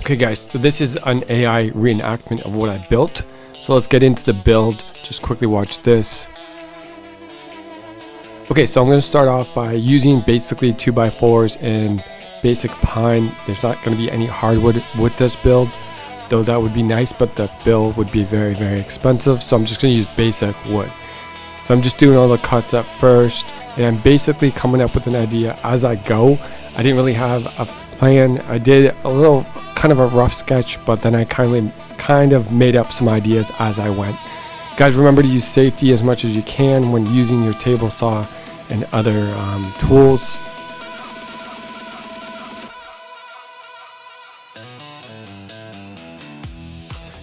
Okay guys, so this is an AI reenactment of what I built. So let's get into the build. Just quickly watch this. Okay, so I'm going to start off by using basically 2x4s and basic pine. There's not going to be any hardwood with this build, though that would be nice, but the build would be very, very expensive. So I'm just going to use basic wood. So I'm just doing all the cuts at first, and I'm basically coming up with an idea as I go. I didn't really have a plan. I did a little kind of a rough sketch, but then I kind of made up some ideas as I went. Guys, remember to use safety as much as you can when using your table saw and other tools.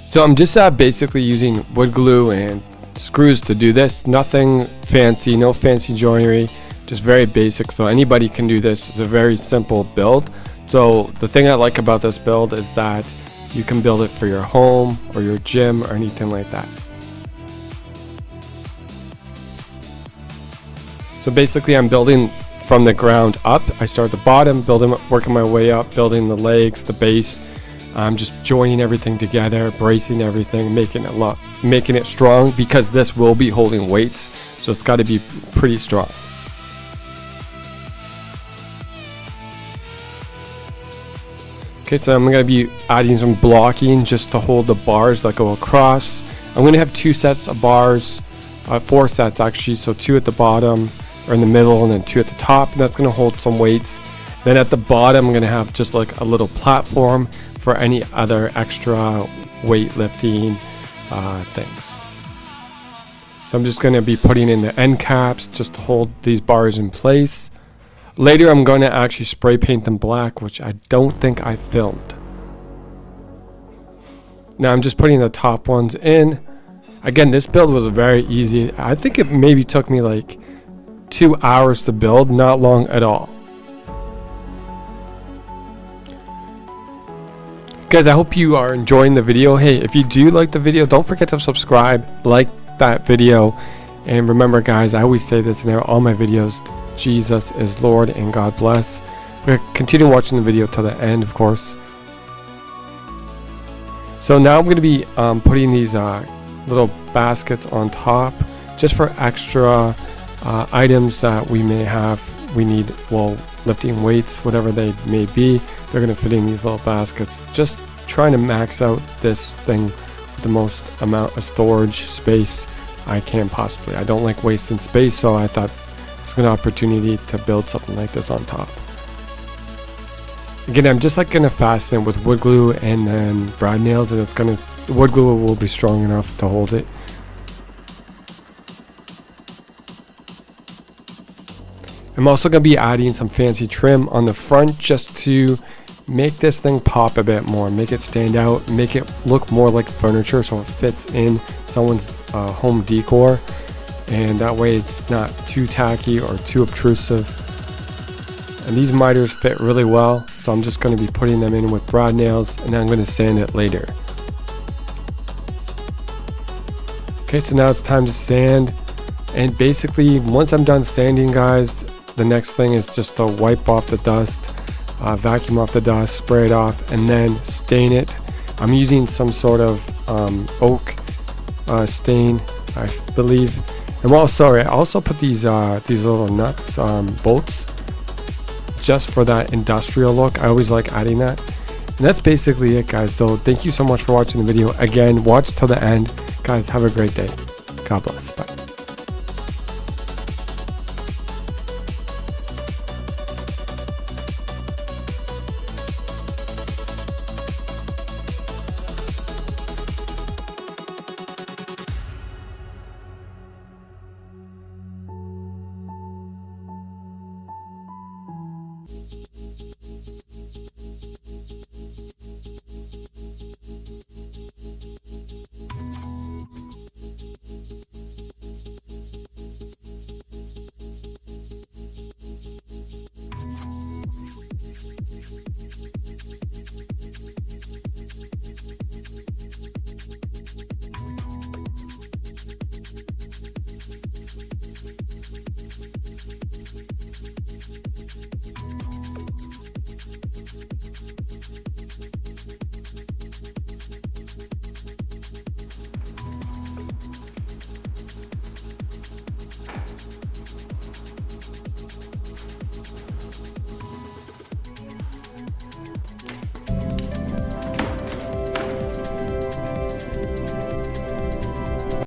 So I'm just basically using wood glue and screws to do this. Nothing fancy, no fancy joinery, just very basic. So anybody can do this. It's a very simple build. So the thing I like about this build is that you can build it for your home or your gym or anything like that. So basically I'm building from the ground up. I start at the bottom, working my way up, building the legs, the base. I'm just joining everything together, bracing everything, making it strong, because this will be holding weights, so it's got to be pretty strong. Okay, so I'm going to be adding some blocking just to hold the bars that go across. I'm going to have 2 sets of bars, 4 sets actually, so 2 at the bottom or in the middle and then 2 at the top, and that's going to hold some weights. Then at the bottom I'm going to have just like a little platform for any other extra weightlifting things. So I'm just going to be putting in the end caps just to hold these bars in place. Later I'm going to actually spray paint them black, which I don't think I filmed. Now I'm just putting the top ones in. Again, this build was very easy. I think it maybe took me like 2 hours to build, not long at all. Guys, I hope you are enjoying the video. Hey, if you do like the video, don't forget to subscribe, like that video, and remember guys, I always say this in all my videos, Jesus is Lord and God bless. We're gonna continue watching the video till the end, of course. So now I'm going to be putting these little baskets on top just for extra items that we need while lifting weights, whatever they may be. They're going to fit in these little baskets, just trying to max out this thing with the most amount of storage space I can possibly. I don't like wasting space, so I thought it's a good opportunity to build something like this on top. Again, I'm just like going to fasten it with wood glue and then brad nails, and the wood glue will be strong enough to hold it. I'm also going to be adding some fancy trim on the front just to make this thing pop a bit more, make it stand out, make it look more like furniture so it fits in someone's home decor, and that way it's not too tacky or too obtrusive. And these miters fit really well, so I'm just going to be putting them in with brad nails, and then I'm going to sand it later. Okay, so now it's time to sand, and basically once I'm done sanding guys, the next thing is just to wipe off the dust, vacuum off the dust, spray it off, and then stain it. I'm using some sort of oak stain, I believe. And I also put these little nuts, bolts, just for that industrial look. I always like adding that. And that's basically it guys. So thank you so much for watching the video. Again, watch till the end. Guys, have a great day. God bless. Bye.